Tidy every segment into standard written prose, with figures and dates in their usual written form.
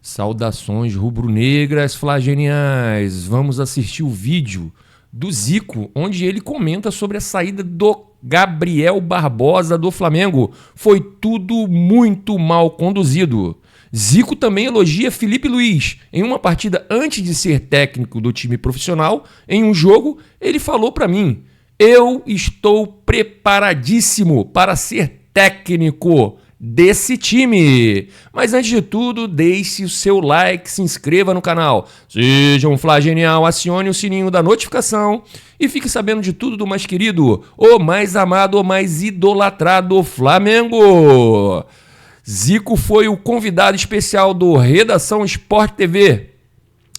Saudações rubro-negras flageniais. Vamos assistir o vídeo do Zico, onde ele comenta sobre a saída do Gabriel Barbosa do Flamengo. Foi tudo muito mal conduzido. Zico também elogia Felipe Luiz. Em uma partida antes de ser técnico do time profissional, em um jogo, ele falou para mim: eu estou preparadíssimo para ser técnico desse time. Mas antes de tudo, deixe o seu like, se inscreva no canal, seja um flagenial, acione o sininho da notificação e fique sabendo de tudo do mais querido, o mais amado, o mais idolatrado Flamengo. Zico foi o convidado especial do Redação Sport TV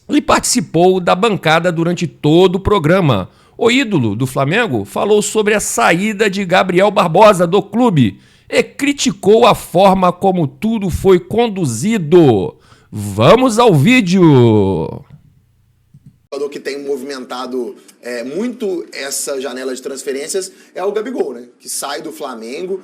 e participou da bancada durante todo o programa. O ídolo do Flamengo falou sobre a saída de Gabriel Barbosa do clube e criticou a forma como tudo foi conduzido. Vamos ao vídeo. O jogador que tem movimentado muito essa janela de transferências é o Gabigol, né? Que sai do Flamengo,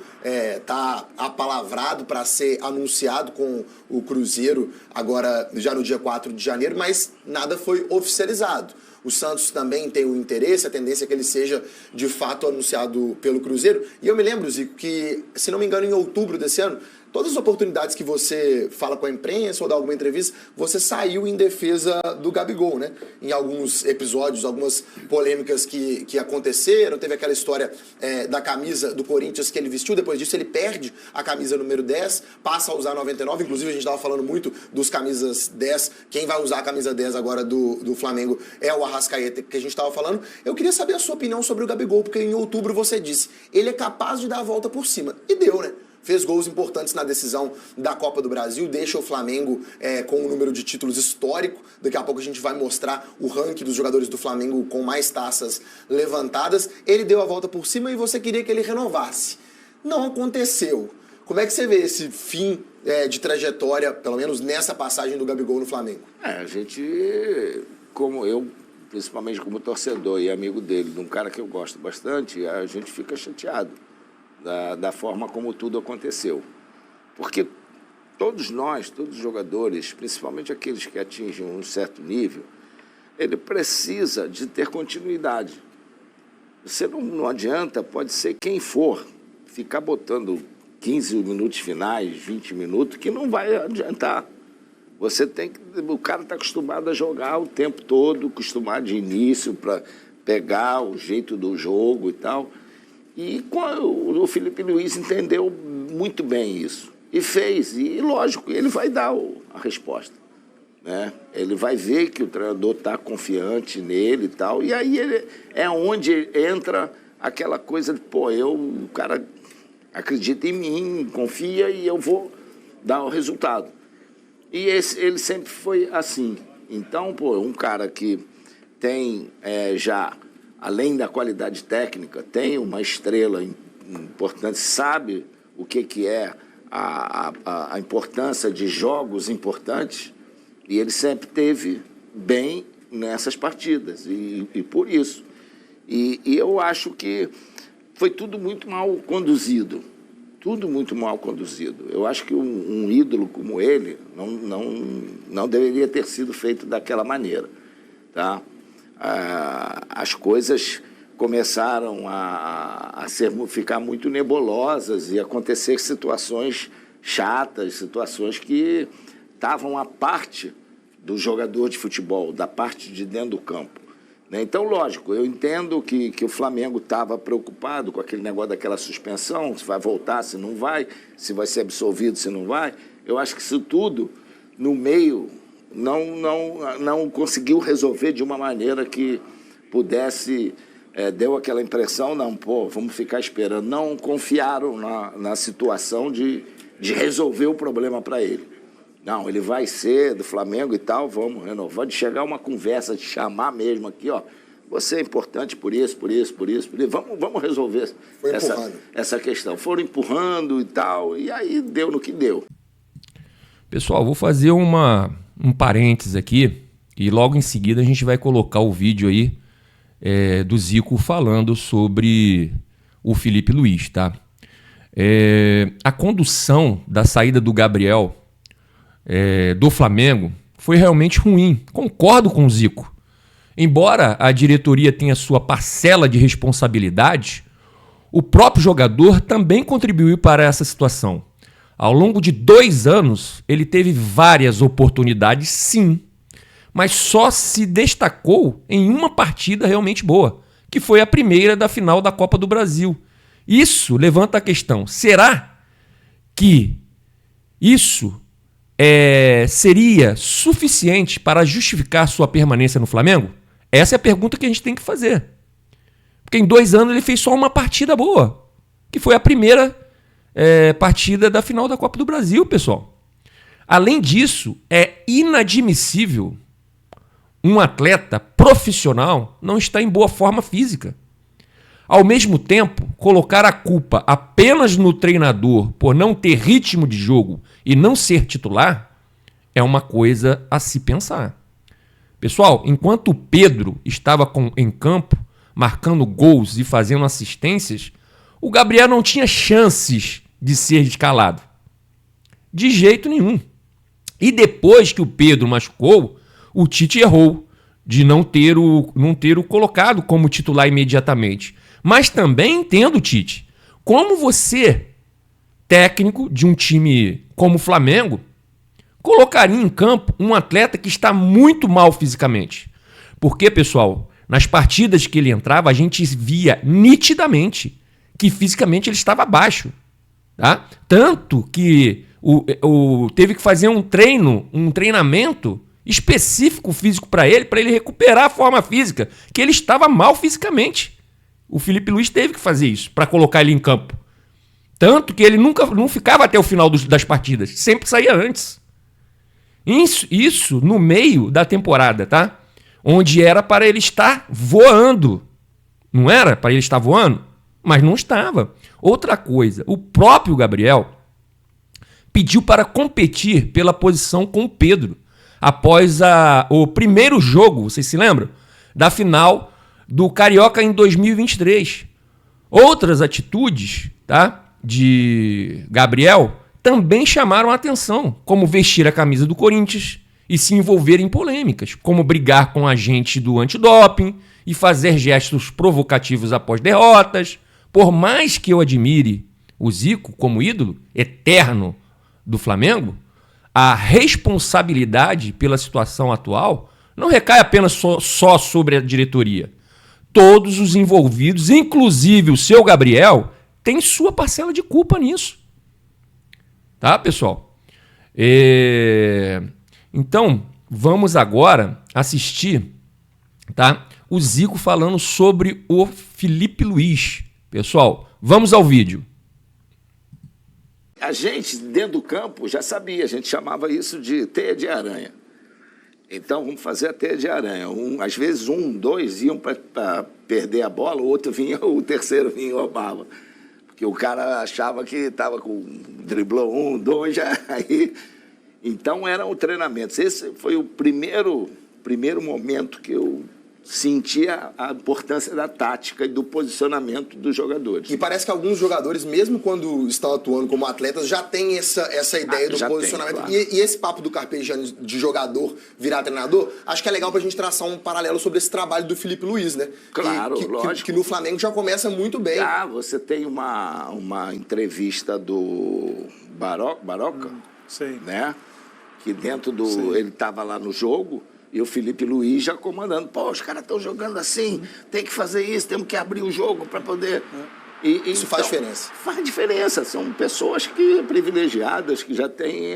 tá apalavrado para ser anunciado com o Cruzeiro agora já no dia 4 de janeiro, mas nada foi oficializado. O Santos também tem o interesse, a tendência é que ele seja de fato anunciado pelo Cruzeiro. E eu me lembro, Zico, que, se não me engano, em outubro desse ano, todas as oportunidades que você fala com a imprensa ou dá alguma entrevista, você saiu em defesa do Gabigol, né? Em alguns episódios, algumas polêmicas que aconteceram. Teve aquela história da camisa do Corinthians que ele vestiu. Depois disso, ele perde a camisa número 10, passa a usar 99. Inclusive, a gente estava falando muito dos camisas 10. Quem vai usar a camisa 10 agora do Flamengo é o Arrascaeta, que a gente estava falando. Eu queria saber a sua opinião sobre o Gabigol, porque em outubro você disse, ele é capaz de dar a volta por cima. E deu, né? Fez gols importantes na decisão da Copa do Brasil, deixa o Flamengo com um número de títulos histórico. Daqui a pouco a gente vai mostrar o ranking dos jogadores do Flamengo com mais taças levantadas. Ele deu a volta por cima e você queria que ele renovasse. Não aconteceu. Como é que você vê esse fim de trajetória, pelo menos nessa passagem do Gabigol no Flamengo? A gente, como eu, principalmente como torcedor e amigo dele, de um cara que eu gosto bastante, a gente fica chateado da forma como tudo aconteceu. Porque todos nós, todos os jogadores, principalmente aqueles que atingem um certo nível, ele precisa de ter continuidade. Você não adianta, pode ser quem for, ficar botando 15 minutos finais, 20 minutos, que não vai adiantar. Você tem que... O cara está acostumado a jogar o tempo todo, acostumado de início para pegar o jeito do jogo e tal. E o Felipe Luiz entendeu muito bem isso. E fez. E, lógico, ele vai dar a resposta, né? Ele vai ver que o treinador está confiante nele e tal. E aí é onde entra aquela coisa de, o cara acredita em mim, confia e eu vou dar o resultado. E ele sempre foi assim. Então, um cara que tem já... além da qualidade técnica, tem uma estrela importante, sabe o que é a importância de jogos importantes, e ele sempre teve bem nessas partidas, e por isso. E eu acho que foi tudo muito mal conduzido, tudo muito mal conduzido. Eu acho que um ídolo como ele não deveria ter sido feito daquela maneira, tá? As coisas começaram a ficar muito nebulosas e acontecer situações chatas, situações que estavam à parte do jogador de futebol, da parte de dentro do campo, né? Então, lógico, eu entendo que o Flamengo estava preocupado com aquele negócio daquela suspensão, se vai voltar, se não vai, se vai ser absolvido, se não vai. Eu acho que isso tudo, no meio... não conseguiu resolver de uma maneira que pudesse, deu aquela impressão, vamos ficar esperando. Não confiaram na situação de resolver o problema para ele. Não, ele vai ser do Flamengo e tal, vamos renovar, de chegar uma conversa, de chamar mesmo aqui, você é importante por isso, vamos resolver essa questão. Foram empurrando e tal, e aí deu no que deu. Pessoal, vou fazer um parênteses aqui e logo em seguida a gente vai colocar o vídeo aí do Zico falando sobre o Felipe Luiz, tá? A condução da saída do Gabriel do Flamengo foi realmente ruim. Concordo com o Zico. Embora a diretoria tenha sua parcela de responsabilidade, o próprio jogador também contribuiu para essa situação. Ao longo de 2 anos, ele teve várias oportunidades, sim, mas só se destacou em uma partida realmente boa, que foi a primeira da final da Copa do Brasil. Isso levanta a questão, será que isso seria suficiente para justificar sua permanência no Flamengo? Essa é a pergunta que a gente tem que fazer. Porque em 2 anos ele fez só uma partida boa, que foi a primeira partida da final da Copa do Brasil, pessoal. Além disso, é inadmissível um atleta profissional não estar em boa forma física. Ao mesmo tempo, colocar a culpa apenas no treinador por não ter ritmo de jogo e não ser titular é uma coisa a se pensar. Pessoal, enquanto o Pedro estava em campo, marcando gols e fazendo assistências, o Gabriel não tinha chances de ser escalado. De jeito nenhum. E depois que o Pedro machucou, o Tite errou de não ter o colocado como titular imediatamente. Mas também entendo, Tite, como você, técnico de um time como o Flamengo, colocaria em campo um atleta que está muito mal fisicamente. Porque, pessoal, nas partidas que ele entrava, a gente via nitidamente que fisicamente ele estava abaixo. Tá? Tanto que teve que fazer um treinamento específico físico para ele recuperar a forma física, que ele estava mal fisicamente. O Felipe Luiz teve que fazer isso para colocar ele em campo. Tanto que ele não ficava até o final das partidas, sempre saía antes. Isso no meio da temporada, tá? Onde era para ele estar voando. Não era para ele estar voando? Mas não estava. Outra coisa, o próprio Gabriel pediu para competir pela posição com o Pedro após o primeiro jogo, vocês se lembram? Da final do Carioca em 2023. Outras atitudes, tá, de Gabriel também chamaram a atenção, como vestir a camisa do Corinthians e se envolver em polêmicas, como brigar com agente do antidoping e fazer gestos provocativos após derrotas. Por mais que eu admire o Zico como ídolo eterno do Flamengo, a responsabilidade pela situação atual não recai apenas só sobre a diretoria. Todos os envolvidos, inclusive o seu Gabriel, têm sua parcela de culpa nisso. Tá, pessoal? Então, vamos agora assistir, tá, o Zico falando sobre o Felipe Luiz. Pessoal, vamos ao vídeo. A gente, dentro do campo, já sabia, a gente chamava isso de teia de aranha. Então, vamos fazer a teia de aranha. Às vezes, 2 iam para perder a bola, o terceiro vinha e roubava. Porque o cara achava que estava driblou 2, já aí. Então, eram treinamentos. Esse foi o primeiro momento que eu senti a importância da tática e do posicionamento dos jogadores. E parece que alguns jogadores, mesmo quando estão atuando como atletas, já têm essa ideia do posicionamento. Claro. E esse papo do Carpegiani de jogador virar treinador, acho que é legal pra gente traçar um paralelo sobre esse trabalho do Felipe Luiz, né? Claro, lógico. Que no Flamengo já começa muito bem. Você tem uma entrevista do Baroca, né? Que dentro do... Sim. Ele estava lá no jogo... E o Felipe Luiz já comandando. Pô, os caras estão jogando assim, tem que fazer isso, temos que abrir o jogo para poder... Isso faz diferença. Faz diferença. São pessoas privilegiadas, que já têm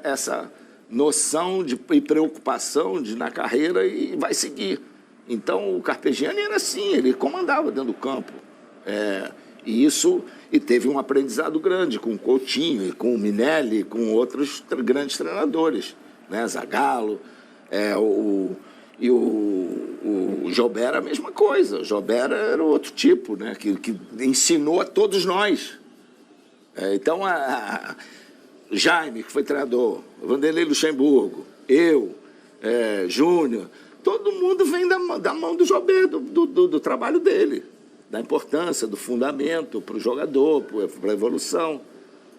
essa noção e preocupação na carreira e vai seguir. Então, o Carpegiani era assim, ele comandava dentro do campo. E teve um aprendizado grande com o Coutinho, e com o Minelli, e com outros grandes treinadores, né? Zagallo... O Jobera, a mesma coisa. O Jobera era outro tipo, né? Que ensinou a todos nós. Então, Jaime, que foi treinador, Vanderlei Luxemburgo, eu, Júnior, todo mundo vem da mão do Jobera, do trabalho dele, da importância, do fundamento para o jogador, para a evolução.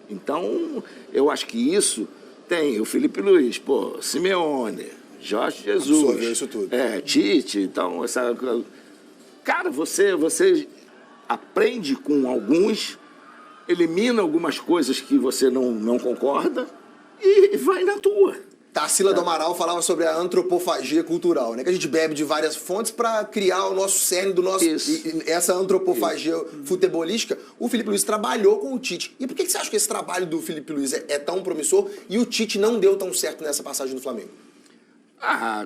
Então, eu acho que isso tem o Felipe Luiz, pô, Simeone, Jorge Jesus. Absorveu isso tudo. Tite, então, cara, você aprende com alguns, elimina algumas coisas que você não concorda e vai na tua. Tarsila do Amaral falava sobre a antropofagia cultural, né? Que a gente bebe de várias fontes para criar o nosso cerne do nosso... essa antropofagia futebolística, o Felipe Luiz trabalhou com o Tite. E por que você acha que esse trabalho do Felipe Luiz é tão promissor e o Tite não deu tão certo nessa passagem do Flamengo?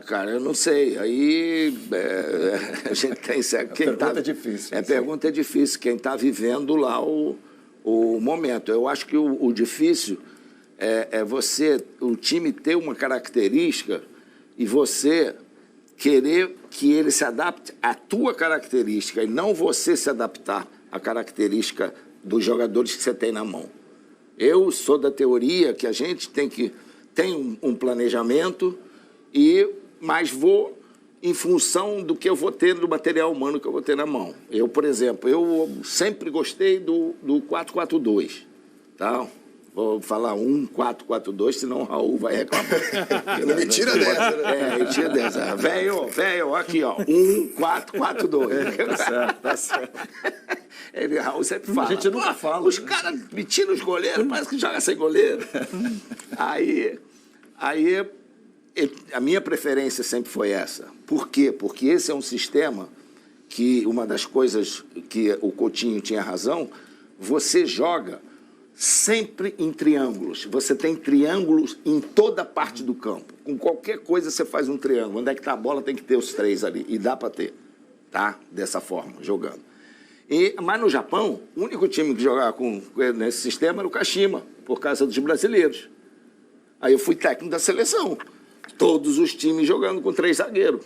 Cara, eu não sei. Aí a gente tem... Pergunta é difícil. Pergunta é difícil. Quem está vivendo lá o momento. Eu acho que o difícil... o time ter uma característica e você querer que ele se adapte à tua característica e não você se adaptar à característica dos jogadores que você tem na mão. Eu sou da teoria que a gente tem um planejamento, mas vou em função do que eu vou ter, do material humano que eu vou ter na mão. Eu, por exemplo, eu sempre gostei do 4-4-2, tá? Vou falar 1-4-4-2, senão o Raul vai reclamar. Me tira dessa, né? Me tira dessa. Velho, aqui, ó. 1-4-4-2. Tá certo. Raul sempre fala. A gente nunca fala. Os caras me tiram os goleiros, parece que joga sem goleiro. Aí a minha preferência sempre foi essa. Por quê? Porque esse é um sistema que, uma das coisas que o Coutinho tinha razão, você joga sempre em triângulos. Você tem triângulos em toda parte do campo. Com qualquer coisa você faz um triângulo. Onde é que está a bola, tem que ter os três ali. E dá para ter, tá? Dessa forma, jogando. Mas no Japão, o único time que jogava nesse sistema era o Kashima, por causa dos brasileiros. Aí eu fui técnico da seleção. Todos os times jogando com 3 zagueiros.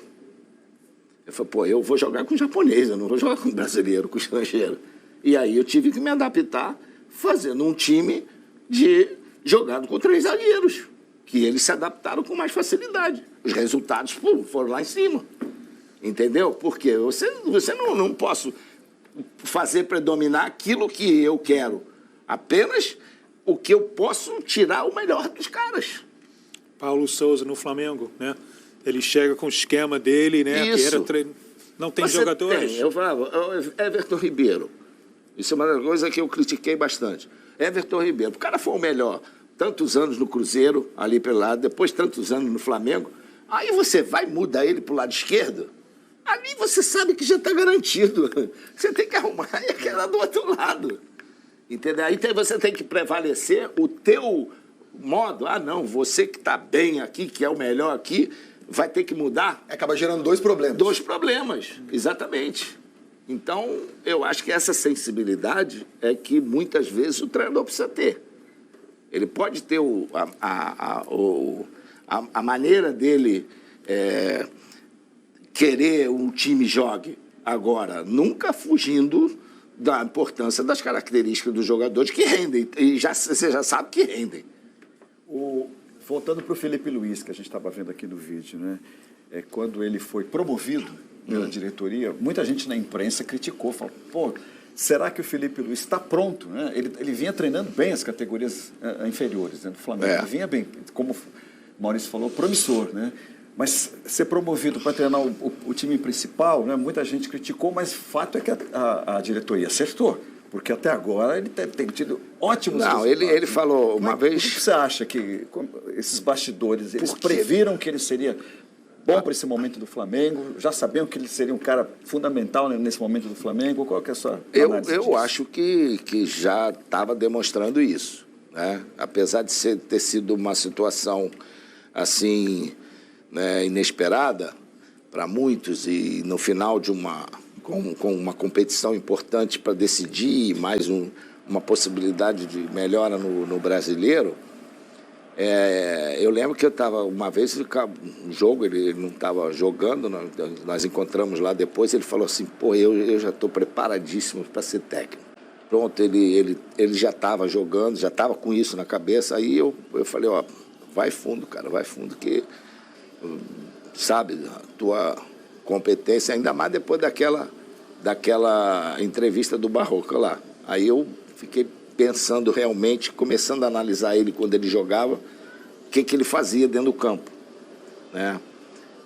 Eu falei, eu vou jogar com japonês, eu não vou jogar com brasileiro, com estrangeiro. E aí eu tive que me adaptar fazendo um time jogado com 3 zagueiros, que eles se adaptaram com mais facilidade. Os resultados foram lá em cima. Entendeu? Porque você não posso fazer predominar aquilo que eu quero. Apenas o que eu posso tirar o melhor dos caras. Paulo Souza no Flamengo, né? Ele chega com o esquema dele, né? Isso. Que era não tem jogadores. Eu falava, Everton Ribeiro. Isso é uma coisa que eu critiquei bastante. Everton Ribeiro. O cara foi o melhor. Tantos anos no Cruzeiro, ali pelo lado, depois tantos anos no Flamengo. Aí você vai mudar ele para o lado esquerdo, ali você sabe que já está garantido. Você tem que arrumar aquela do outro lado. Entendeu? Aí você tem que prevalecer o teu modo. Não, você que está bem aqui, que é o melhor aqui, vai ter que mudar. Acaba gerando 2 problemas. 2 problemas, exatamente. Então, eu acho que essa sensibilidade é que muitas vezes o treinador precisa ter. Ele pode ter a maneira dele querer um time jogue. Agora, nunca fugindo da importância das características dos jogadores que rendem. E você já sabe que rendem. Voltando para o Felipe Luiz, que a gente estava vendo aqui no vídeo, né? Quando ele foi promovido pela diretoria, muita gente na imprensa criticou, falou, será que o Felipe Luiz está pronto? Né? Ele vinha treinando bem as categorias inferiores, né, do Flamengo. Ele vinha bem, como o Maurício falou, promissor, né? Mas ser promovido para treinar o time principal, né, muita gente criticou, mas o fato é que a diretoria acertou. Porque até agora ele tem tido ótimos resultados. Ele falou uma vez... Por que você acha que esses bastidores, eles previram que ele seria bom para esse momento do Flamengo? Já sabiam que ele seria um cara fundamental nesse momento do Flamengo? Qual que é a sua análise disso? Eu acho que já estava demonstrando isso, né? Apesar de ter sido uma situação assim, né, inesperada para muitos e no final de com uma competição importante para decidir mais uma possibilidade de melhora no brasileiro. Eu lembro que eu estava, uma vez, um jogo, ele não estava jogando, nós encontramos lá depois, ele falou assim, eu já estou preparadíssimo para ser técnico. Pronto, ele já estava jogando, já estava com isso na cabeça, aí eu falei, vai fundo, cara, vai fundo, que, sabe, a tua competência, ainda mais depois daquela entrevista do Barroca lá. Aí eu fiquei pensando realmente, começando a analisar ele quando ele jogava, que ele fazia dentro do campo, né?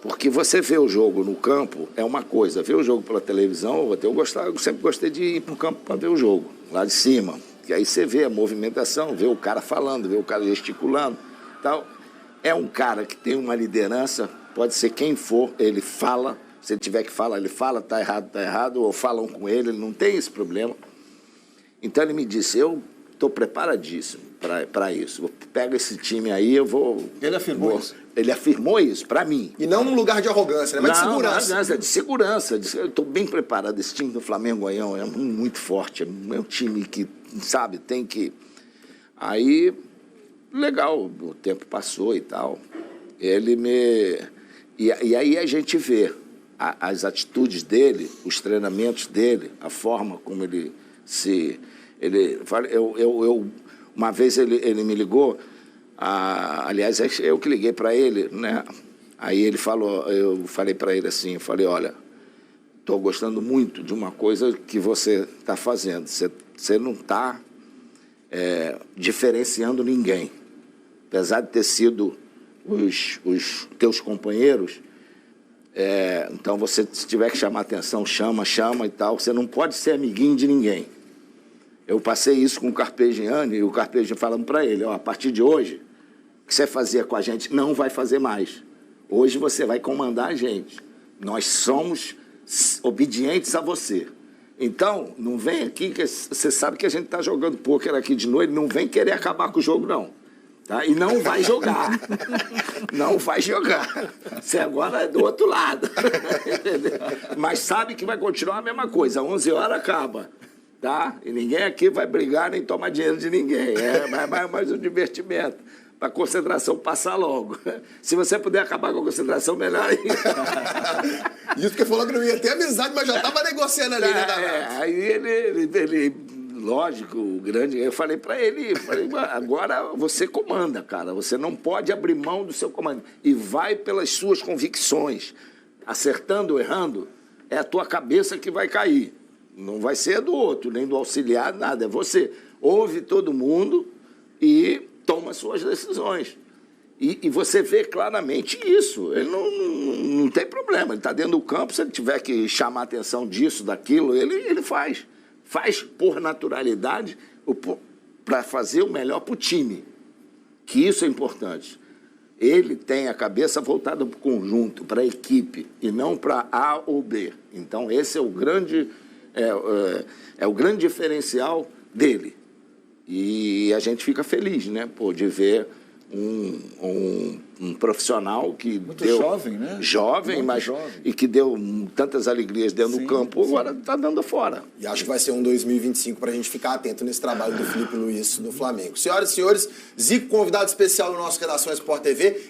Porque você vê o jogo no campo é uma coisa, ver o jogo pela televisão, eu sempre gostei de ir para o campo para ver o jogo, lá de cima. E aí você vê a movimentação, vê o cara falando, vê o cara gesticulando, tal. É um cara que tem uma liderança, pode ser quem for, ele fala, se ele tiver que falar, ele fala, tá errado, ou falam com ele não tem esse problema. Então ele me disse, eu estou preparadíssimo para isso. Pega esse time aí, eu vou... Ele afirmou isso? Ele afirmou isso para mim. E não num lugar de arrogância, né? Mas de segurança. De segurança. Eu estou bem preparado. Esse time do Flamengo aí é muito forte. É um time que, sabe, tem que... Aí, legal, o tempo passou e tal. Ele me... E aí a gente vê as atitudes dele, os treinamentos dele, a forma como ele se... Uma vez ele me ligou, aliás, eu que liguei para ele, né? Aí ele falou, eu falei para ele assim, olha, estou gostando muito de uma coisa que você está fazendo, você não está diferenciando ninguém. Apesar de ter sido os teus companheiros, então você, se tiver que chamar atenção, chama e tal, você não pode ser amiguinho de ninguém. Eu passei isso com o Carpegiani, e o Carpegiani falando para ele, a partir de hoje, o que você fazia com a gente não vai fazer mais. Hoje você vai comandar a gente. Nós somos obedientes a você. Então, não vem aqui, que você sabe que a gente está jogando pôquer aqui de noite, não vem querer acabar com o jogo, não. Tá? E não vai jogar. Não vai jogar. Você agora é do outro lado. Mas sabe que vai continuar a mesma coisa. 11 horas acaba. Tá? E ninguém aqui vai brigar nem tomar dinheiro de ninguém. É mais um divertimento. Para a concentração passar logo. Se você puder acabar com a concentração, melhor ainda. Isso porque falou que não ia ter amizade, mas já estava negociando ali, né, aí ele, lógico, o grande... Eu falei para ele, agora você comanda, cara. Você não pode abrir mão do seu comando. E vai pelas suas convicções. Acertando ou errando, é a tua cabeça que vai cair. Não vai ser do outro, nem do auxiliar, nada. É você. Ouve todo mundo e toma suas decisões. E você vê claramente isso. Ele não tem problema. Ele está dentro do campo, se ele tiver que chamar a atenção disso, daquilo, ele faz. Faz por naturalidade para fazer o melhor para o time. Que isso é importante. Ele tem a cabeça voltada para o conjunto, para a equipe, e não para A ou B. Então, esse é o grande... É o grande diferencial dele. E a gente fica feliz, né, de ver um profissional que muito deu... jovem, né? Jovem, muito mas jovem. E que deu tantas alegrias dentro do campo, agora está dando fora. E acho que vai ser um 2025 para a gente ficar atento nesse trabalho do Felipe Luiz no Flamengo. Senhoras e senhores, Zico, convidado especial no nosso Redação Sport TV.